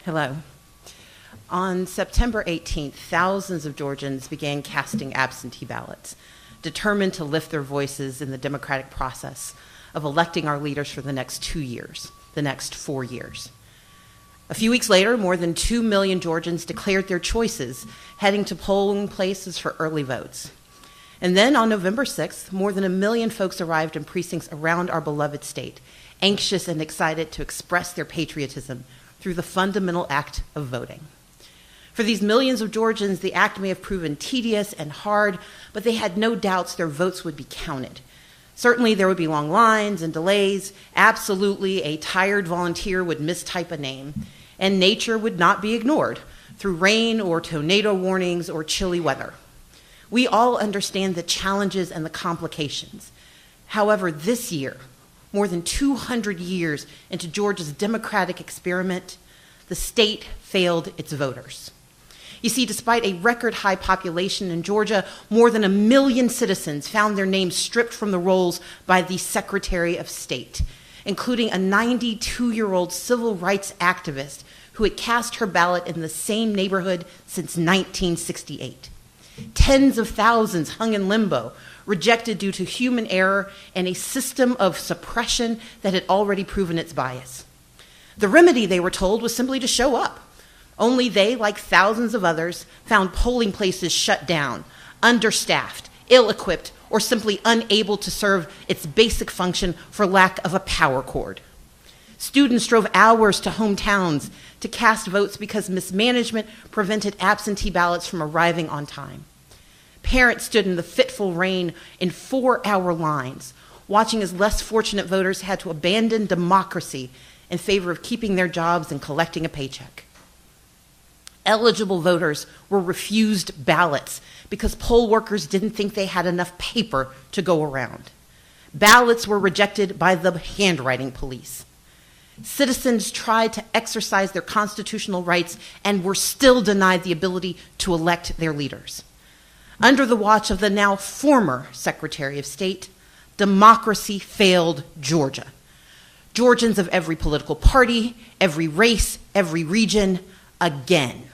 Hello. On September 18th, thousands of Georgians began casting absentee ballots, determined to lift their voices in the democratic process of electing our leaders for the next 2 years, the next 4 years. A few weeks later, more than 2 million Georgians declared their choices, heading to polling places for early votes. And then on November 6th, more than 1 million folks arrived in precincts around our beloved state, anxious and excited to express their patriotism through the fundamental act of voting. For these millions of Georgians, the act may have proven tedious and hard, but they had no doubts their votes would be counted. Certainly there would be long lines and delays. Absolutely, a tired volunteer would mistype a name, and nature would not be ignored through rain or tornado warnings or chilly weather. We all understand the challenges and the complications. However, this year, more than 200 years into Georgia's democratic experiment, the state failed its voters. You see, despite a record high population in Georgia, more than 1 million citizens found their names stripped from the rolls by the Secretary of State, including a 92-year-old civil rights activist who had cast her ballot in the same neighborhood since 1968. Tens of thousands hung in limbo, rejected due to human error and a system of suppression that had already proven its bias. The remedy, they were told, was simply to show up. Only they, like thousands of others, found polling places shut down, understaffed, ill-equipped, or simply unable to serve its basic function for lack of a power cord. Students drove hours to hometowns to cast votes because mismanagement prevented absentee ballots from arriving on time. Parents stood in the fitful rain in 4-hour lines, watching as less fortunate voters had to abandon democracy in favor of keeping their jobs and collecting a paycheck. Eligible voters were refused ballots because poll workers didn't think they had enough paper to go around. Ballots were rejected by the handwriting police. Citizens tried to exercise their constitutional rights and were still denied the ability to elect their leaders. Under the watch of the now former Secretary of State, democracy failed Georgia. Georgians of every political party, every race, every region, again.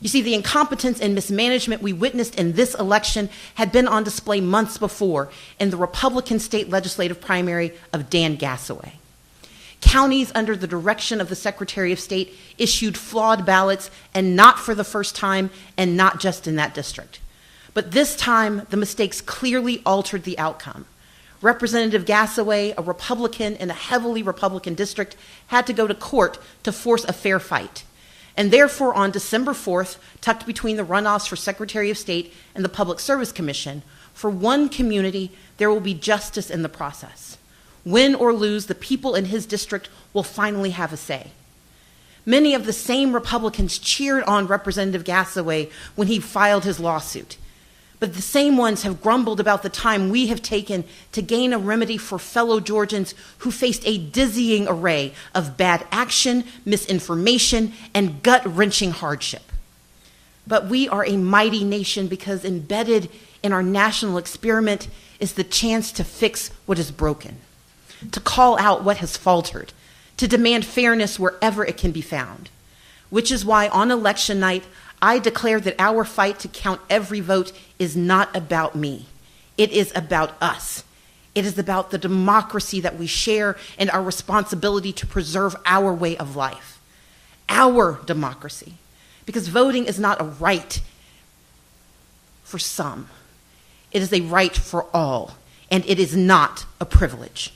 You see, the incompetence and mismanagement we witnessed in this election had been on display months before in the Republican state legislative primary of Dan Gassaway. Counties under the direction of the Secretary of State issued flawed ballots, and not for the first time, and not just in that district. But this time, the mistakes clearly altered the outcome. Representative Gassaway, a Republican in a heavily Republican district, had to go to court to force a fair fight. And therefore, on December 4th, tucked between the runoffs for Secretary of State and the Public Service Commission, for one community, there will be justice in the process. Win or lose, the people in his district will finally have a say. Many of the same Republicans cheered on Representative Gassaway when he filed his lawsuit. But the same ones have grumbled about the time we have taken to gain a remedy for fellow Georgians who faced a dizzying array of bad action, misinformation, and gut-wrenching hardship. But we are a mighty nation because embedded in our national experiment is the chance to fix what is broken, to call out what has faltered, to demand fairness wherever it can be found. Which is why on election night, I declare that our fight to count every vote is not about me. It is about us. It is about the democracy that we share and our responsibility to preserve our way of life. Our democracy. Because voting is not a right for some. It is a right for all, and it is not a privilege.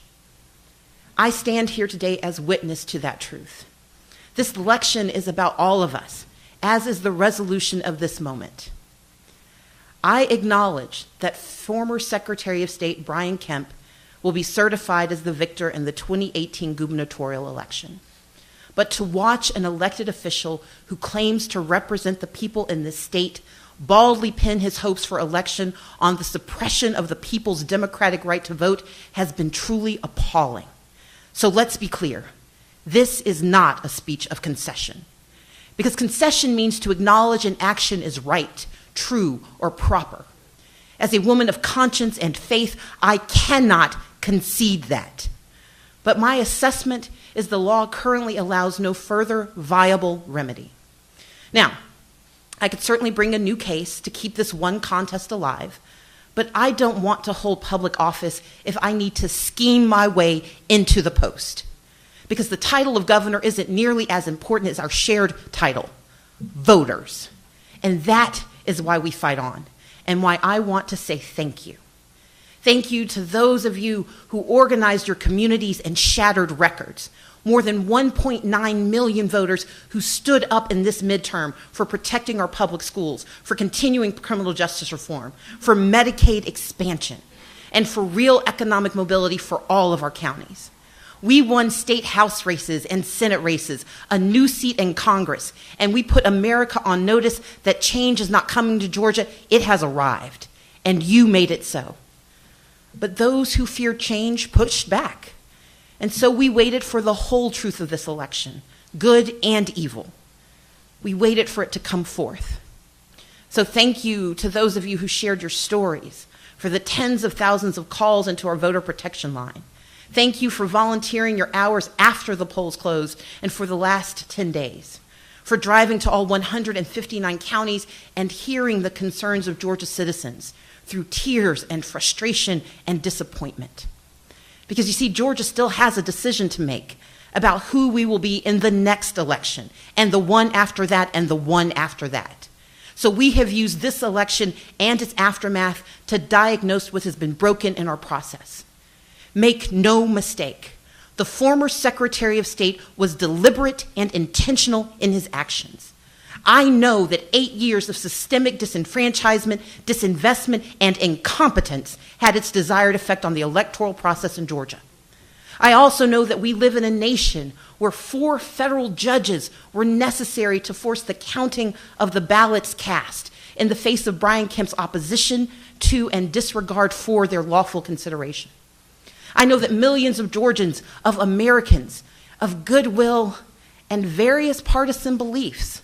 I stand here today as witness to that truth. This election is about all of us, as is the resolution of this moment. I acknowledge that former Secretary of State Brian Kemp will be certified as the victor in the 2018 gubernatorial election. But to watch an elected official who claims to represent the people in this state baldly pin his hopes for election on the suppression of the people's democratic right to vote has been truly appalling. So let's be clear. This is not a speech of concession. Because concession means to acknowledge an action is right, true, or proper. As a woman of conscience and faith, I cannot concede that. But my assessment is the law currently allows no further viable remedy. Now, I could certainly bring a new case to keep this one contest alive, but I don't want to hold public office if I need to scheme my way into the post, because the title of governor isn't nearly as important as our shared title, voters. And that is why we fight on, and why I want to say thank you. Thank you to those of you who organized your communities and shattered records. More than 1.9 million voters who stood up in this midterm for protecting our public schools, for continuing criminal justice reform, for Medicaid expansion, and for real economic mobility for all of our counties. We won state house races and Senate races, a new seat in Congress, and we put America on notice that change is not coming to Georgia, it has arrived, and you made it so. But those who feared change pushed back. And so we waited for the whole truth of this election, good and evil. We waited for it to come forth. So thank you to those of you who shared your stories, for the tens of thousands of calls into our voter protection line. Thank you for volunteering your hours after the polls closed and for the last 10 days, for driving to all 159 counties and hearing the concerns of Georgia citizens through tears and frustration and disappointment. Because you see, Georgia still has a decision to make about who we will be in the next election, and the one after that, and the one after that. So we have used this election and its aftermath to diagnose what has been broken in our process. Make no mistake, the former Secretary of State was deliberate and intentional in his actions. I know that 8 years of systemic disenfranchisement, disinvestment, and incompetence had its desired effect on the electoral process in Georgia. I also know that we live in a nation where 4 federal judges were necessary to force the counting of the ballots cast in the face of Brian Kemp's opposition to and disregard for their lawful consideration. I know that millions of Georgians, of Americans, of goodwill, and various partisan beliefs,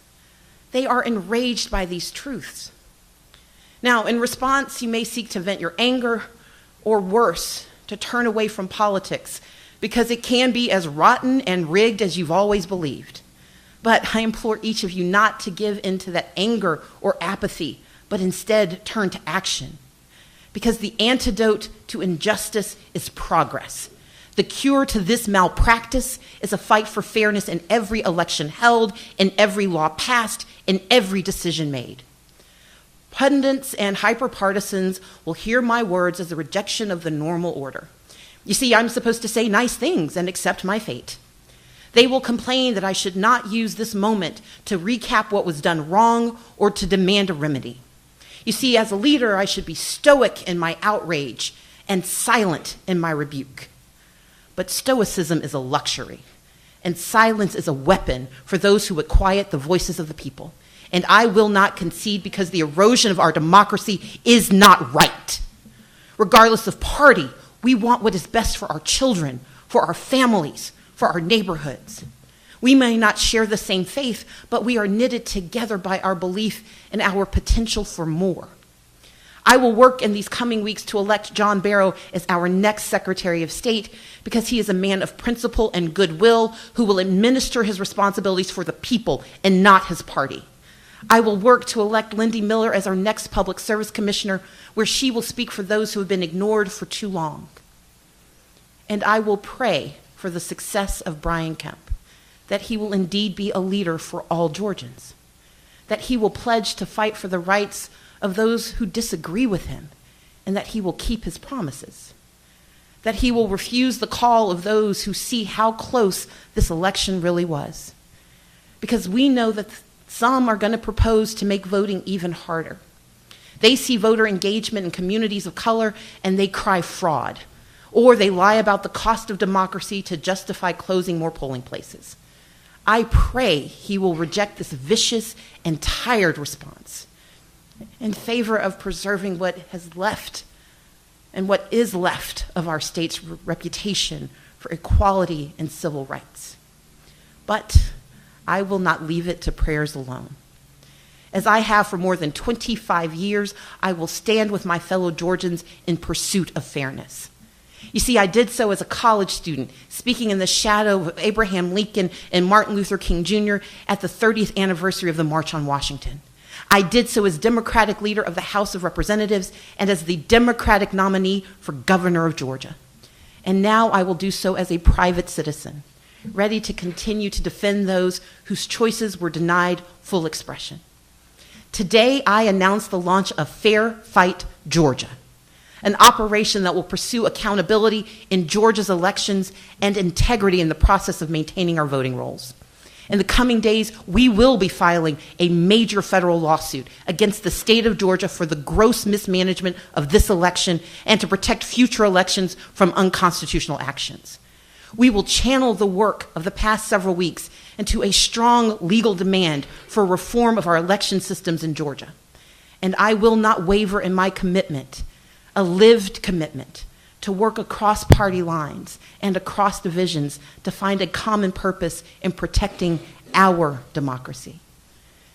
they are enraged by these truths. Now, in response, you may seek to vent your anger, or worse, to turn away from politics, because it can be as rotten and rigged as you've always believed. But I implore each of you not to give in to that anger or apathy, but instead turn to action. Because the antidote to injustice is progress. The cure to this malpractice is a fight for fairness in every election held, in every law passed, in every decision made. Pundits and hyper-partisans will hear my words as a rejection of the normal order. You see, I'm supposed to say nice things and accept my fate. They will complain that I should not use this moment to recap what was done wrong or to demand a remedy. You see, as a leader, I should be stoic in my outrage and silent in my rebuke. But stoicism is a luxury, and silence is a weapon for those who would quiet the voices of the people. And I will not concede, because the erosion of our democracy is not right. Regardless of party, we want what is best for our children, for our families, for our neighborhoods. We may not share the same faith, but we are knitted together by our belief in our potential for more. I will work in these coming weeks to elect John Barrow as our next Secretary of State, because he is a man of principle and goodwill who will administer his responsibilities for the people and not his party. I will work to elect Lindy Miller as our next Public Service Commissioner, where she will speak for those who have been ignored for too long. And I will pray for the success of Brian Kemp, that he will indeed be a leader for all Georgians, that he will pledge to fight for the rights of those who disagree with him, and that he will keep his promises, that he will refuse the call of those who see how close this election really was, because we know that some are going to propose to make voting even harder. They see voter engagement in communities of color and they cry fraud, or they lie about the cost of democracy to justify closing more polling places. I pray he will reject this vicious and tired response in favor of preserving what has left and what is left of our state's reputation for equality and civil rights. But I will not leave it to prayers alone. As I have for more than 25 years, I will stand with my fellow Georgians in pursuit of fairness. You see, I did so as a college student, speaking in the shadow of Abraham Lincoln and Martin Luther King Jr. at the 30th anniversary of the March on Washington. I did so as Democratic leader of the House of Representatives and as the Democratic nominee for governor of Georgia. And now I will do so as a private citizen, ready to continue to defend those whose choices were denied full expression. Today, I announce the launch of Fair Fight Georgia, an operation that will pursue accountability in Georgia's elections and integrity in the process of maintaining our voting rolls. In the coming days, we will be filing a major federal lawsuit against the state of Georgia for the gross mismanagement of this election and to protect future elections from unconstitutional actions. We will channel the work of the past several weeks into a strong legal demand for reform of our election systems in Georgia. And I will not waver in my commitment, a lived commitment, to work across party lines and across divisions to find a common purpose in protecting our democracy.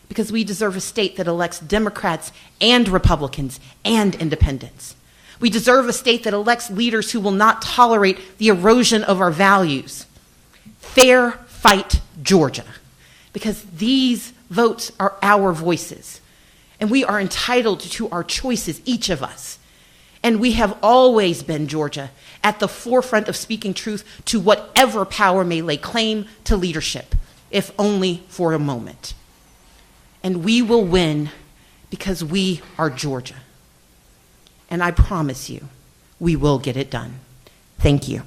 Because we deserve a state that elects Democrats and Republicans and independents. We deserve a state that elects leaders who will not tolerate the erosion of our values. Fair Fight Georgia. Because these votes are our voices. And we are entitled to our choices, each of us. And we have always been, Georgia, at the forefront of speaking truth to whatever power may lay claim to leadership, if only for a moment. And we will win because we are Georgia. And I promise you, we will get it done. Thank you.